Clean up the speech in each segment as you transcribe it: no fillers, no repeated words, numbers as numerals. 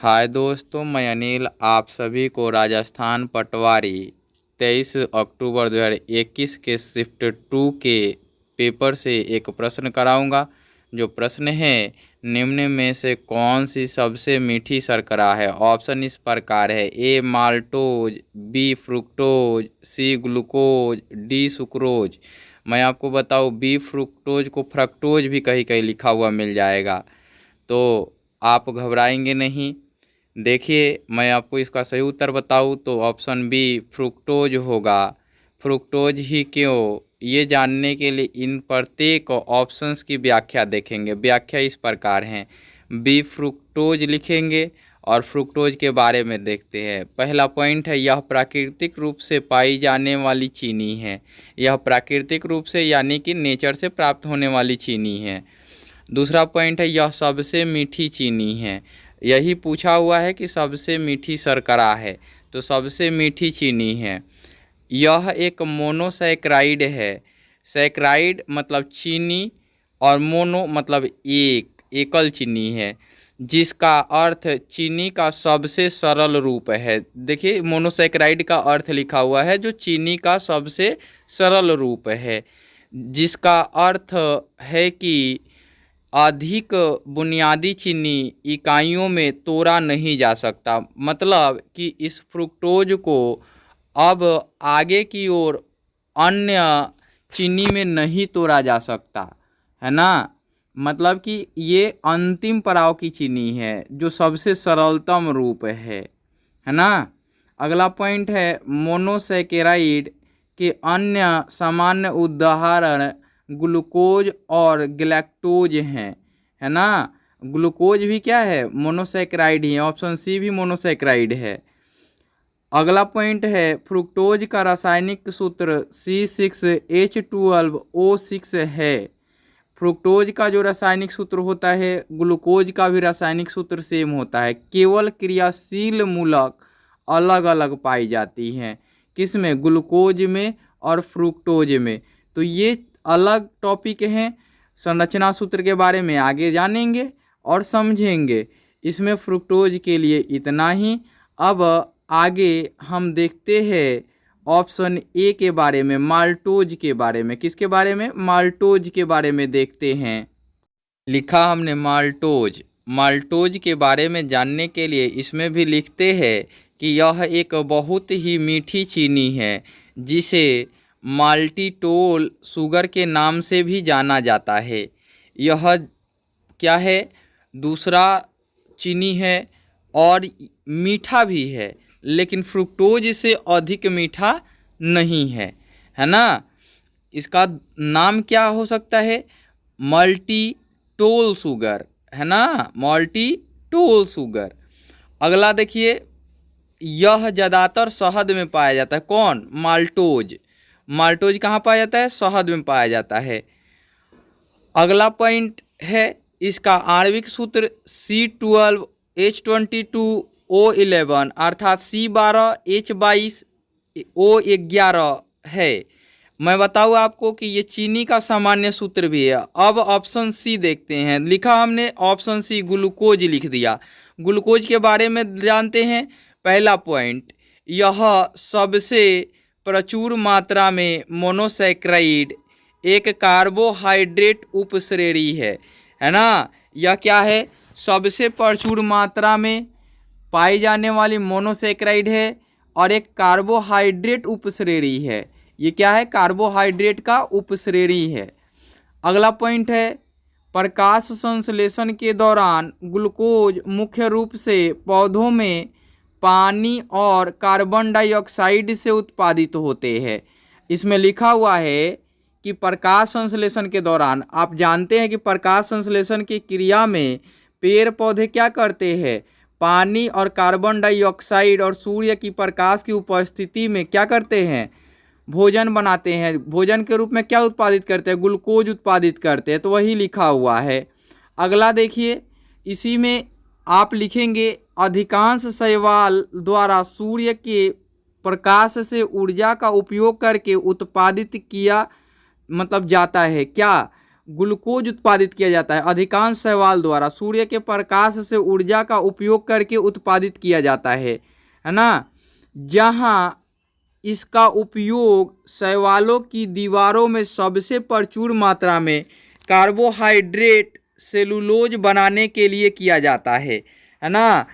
हाय दोस्तों, मैं अनिल आप सभी को राजस्थान पटवारी 23 अक्टूबर 2021 के शिफ्ट 2 के पेपर से एक प्रश्न कराऊंगा। जो प्रश्न है, निम्न में से कौन सी सबसे मीठी शर्करा है। ऑप्शन इस प्रकार है: A maltose, B fructose, C glucose, D sucrose. मैं आपको बताऊं, बी फ्रुक्टोज को फ्रक्टोज भी कहीं कहीं लिखा हुआ मिल जाएगा, तो आप घबराएंगे नहीं। देखिए, मैं आपको इसका सही उत्तर बताऊं तो ऑप्शन बी फ्रुक्टोज होगा। फ्रुक्टोज ही क्यों, ये जानने के लिए इन प्रत्येक ऑप्शंस की व्याख्या देखेंगे। व्याख्या इस प्रकार है: बी फ्रुक्टोज लिखेंगे और फ्रुक्टोज के बारे में देखते हैं। पहला पॉइंट है, यह प्राकृतिक रूप से पाई जाने वाली चीनी है। यह प्राकृतिक रूप से यानी कि नेचर से प्राप्त होने वाली चीनी है। दूसरा पॉइंट है, यह सबसे मीठी चीनी है। यही पूछा हुआ है कि सबसे मीठी शर्करा है, तो सबसे मीठी चीनी है। यह एक मोनोसैकराइड है। सैकराइड मतलब चीनी और मोनो मतलब एकल चीनी है, जिसका अर्थ चीनी का सबसे सरल रूप है। देखिए, मोनोसैकराइड का अर्थ लिखा हुआ है जो चीनी का सबसे सरल रूप है, जिसका अर्थ है कि अधिक बुनियादी चीनी इकाइयों में तोड़ा नहीं जा सकता। मतलब कि इस फ्रुक्टोज को अब आगे की ओर अन्य चीनी में नहीं तोड़ा जा सकता, है ना। मतलब कि ये अंतिम पड़ाव की चीनी है जो सबसे सरलतम रूप है ना। अगला पॉइंट है, मोनोसैकेराइड के अन्य सामान्य उदाहरण ग्लूकोज और गैलेक्टोज हैं, है ना। ग्लूकोज भी क्या है, मोनोसैकेराइड ही है। ऑप्शन सी भी मोनोसैकेराइड है। अगला पॉइंट है, फ्रुक्टोज का रासायनिक सूत्र C6H12O6 है। फ्रुक्टोज का जो रासायनिक सूत्र होता है, ग्लूकोज का भी रासायनिक सूत्र सेम होता है, केवल क्रियाशील मूलक अलग अलग पाई जाती हैं। किसमें, ग्लूकोज में और फ्रुक्टोज में। तो ये अलग टॉपिक हैं। संरचना सूत्र के बारे में आगे जानेंगे और समझेंगे। इसमें फ्रुक्टोज के लिए इतना ही। अब आगे हम देखते हैं ऑप्शन ए के बारे में, माल्टोज के बारे में। किसके बारे में, माल्टोज के बारे में देखते हैं। लिखा हमने माल्टोज। माल्टोज के बारे में जानने के लिए इसमें भी लिखते हैं कि यह एक बहुत ही मीठी चीनी है, जिसे माल्टिटोल शुगर के नाम से भी जाना जाता है। यह क्या है, दूसरा चीनी है और मीठा भी है, लेकिन फ्रुक्टोज से अधिक मीठा नहीं है ना। इसका नाम क्या हो सकता है, माल्टिटोल शुगर, है ना, माल्टिटोल शुगर। अगला देखिए, यह ज़्यादातर शहद में पाया जाता है। कौन, माल्टोज। माल्टोज कहाँ पाया जाता है, शहद में पाया जाता है। अगला पॉइंट है, इसका आणविक सूत्र C12H22O11 अर्थात C12H22O11 है। मैं बताऊँ आपको कि ये चीनी का सामान्य सूत्र भी है। अब ऑप्शन सी देखते हैं। लिखा हमने ऑप्शन सी, ग्लूकोज लिख दिया। ग्लूकोज के बारे में जानते हैं। पहला पॉइंट, यह सबसे प्रचुर मात्रा में मोनोसैकराइड एक कार्बोहाइड्रेट उपश्रेणी है ना। यह क्या है, सबसे प्रचुर मात्रा में पाई जाने वाली मोनोसैकराइड है और एक कार्बोहाइड्रेट उपश्रेणी है। ये क्या है, कार्बोहाइड्रेट का उपश्रेणी है। अगला पॉइंट है, प्रकाश संश्लेषण के दौरान ग्लूकोज मुख्य रूप से पौधों में पानी और कार्बन डाइऑक्साइड से उत्पादित होते हैं। इसमें लिखा हुआ है कि प्रकाश संश्लेषण के दौरान, आप जानते हैं कि प्रकाश संश्लेषण की क्रिया में पेड़ पौधे क्या करते हैं, पानी और कार्बन डाइऑक्साइड और सूर्य की प्रकाश की उपस्थिति में क्या करते हैं, भोजन बनाते हैं। भोजन के रूप में क्या उत्पादित करते हैं, ग्लूकोज उत्पादित करते हैं। तो वही लिखा हुआ है। अगला देखिए, इसी में आप लिखेंगे, अधिकांश शैवाल द्वारा सूर्य के प्रकाश से ऊर्जा का उपयोग करके उत्पादित किया मतलब जाता है क्या, ग्लूकोज उत्पादित किया जाता है। अधिकांश शैवाल द्वारा सूर्य के प्रकाश से ऊर्जा का उपयोग करके उत्पादित किया जाता है ना। जहाँ इसका उपयोग शैवालों की दीवारों में सबसे प्रचुर मात्रा में कार्बोहाइड्रेट सेलुलोज बनाने के लिए किया जाता है ना।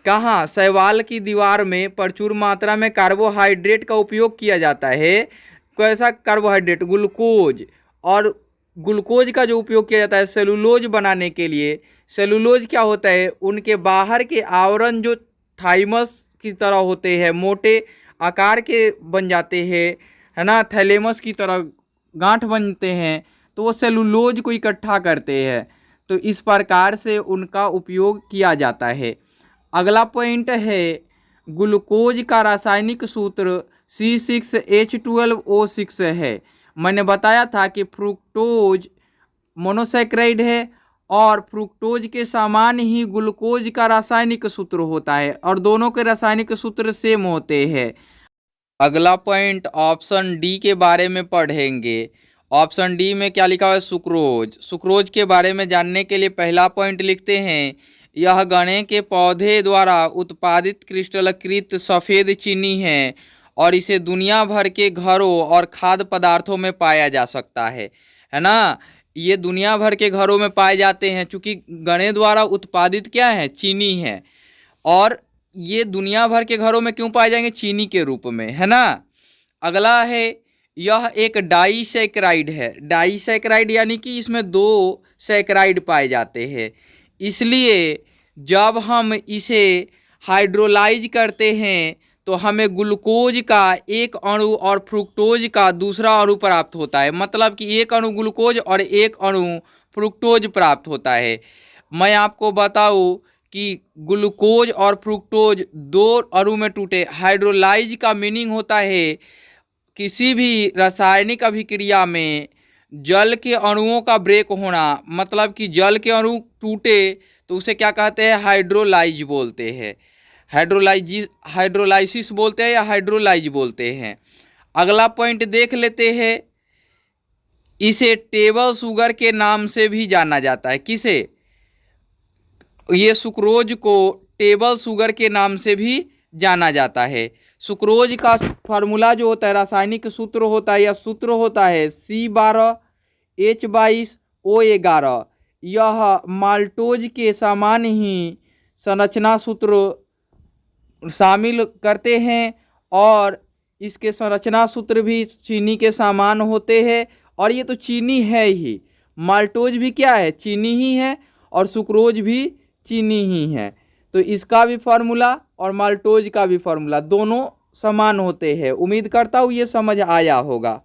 कहाँ? शैवाल की दीवार में प्रचुर मात्रा में कार्बोहाइड्रेट का उपयोग किया जाता है। कैसा कार्बोहाइड्रेट? ग्लूकोज। और ग्लूकोज का जो उपयोग किया जाता है सेलुलोज बनाने के लिए। सेलुलोज क्या होता है? उनके बाहर के आवरण जो थाइमस की तरह होते हैं, मोटे आकार के बन जाते हैं, है ना, थैलेमस की तरह गांठ बनते हैं, तो वो सेलुलोज को इकट्ठा करते हैं। तो इस प्रकार से उनका उपयोग किया जाता है। अगला पॉइंट है ग्लूकोज का रासायनिक सूत्र C6H12O6 है। मैंने बताया था कि फ्रुक्टोज मोनोसैकेराइड है और फ्रुक्टोज के समान ही ग्लूकोज का रासायनिक सूत्र होता है और दोनों के रासायनिक सूत्र सेम होते हैं। अगला पॉइंट ऑप्शन डी के बारे में पढ़ेंगे। ऑप्शन डी में क्या लिखा हुआ है? सुक्रोज। सुक्रोज के बारे में जानने के लिए पहला पॉइंट लिखते हैं, यह गन्ने के पौधे द्वारा उत्पादित क्रिस्टलीकृत सफ़ेद चीनी है और इसे दुनिया भर के घरों और खाद्य पदार्थों में पाया जा सकता है ना। ये दुनिया भर के घरों में पाए जाते हैं चूँकि गन्ने द्वारा उत्पादित क्या है? चीनी है। और ये दुनिया भर के घरों में क्यों पाए जाएंगे? चीनी के रूप में, है ना। अगला है, यह एक डाइसैकेराइड है। डाइसैकेराइड यानी कि इसमें 2 सैकेराइड पाए जाते हैं, इसलिए जब हम इसे हाइड्रोलाइज करते हैं तो हमें ग्लूकोज का एक अणु और फ्रुक्टोज का दूसरा अणु प्राप्त होता है। मतलब कि एक अणु ग्लूकोज और एक अणु फ्रुक्टोज प्राप्त होता है। मैं आपको बताऊं कि ग्लूकोज और फ्रुक्टोज 2 अणु में टूटे। हाइड्रोलाइज का मीनिंग होता है किसी भी रासायनिक अभिक्रिया में जल के अणुओं का ब्रेक होना। मतलब कि जल के अणु टूटे तो उसे क्या कहते हैं? हाइड्रोलाइज बोलते हैं। हाइड्रोलाइसिस बोलते हैं या हाइड्रोलाइज बोलते हैं। अगला पॉइंट देख लेते हैं, इसे टेबल शुगर के नाम से भी जाना जाता है। किसे? ये सुक्रोज को टेबल शुगर के नाम से भी जाना जाता है। सुक्रोज का फार्मूला जो होता है, रासायनिक सूत्र होता है या सूत्र होता है C12H22O11। यह माल्टोज के समान ही संरचना सूत्र शामिल करते हैं और इसके संरचना सूत्र भी चीनी के समान होते हैं। और ये तो चीनी है ही, माल्टोज भी क्या है? चीनी ही है और सुक्रोज भी चीनी ही है। तो इसका भी फार्मूला और माल्टोज का भी फार्मूला दोनों समान होते हैं। उम्मीद करता हूँ ये समझ आया होगा।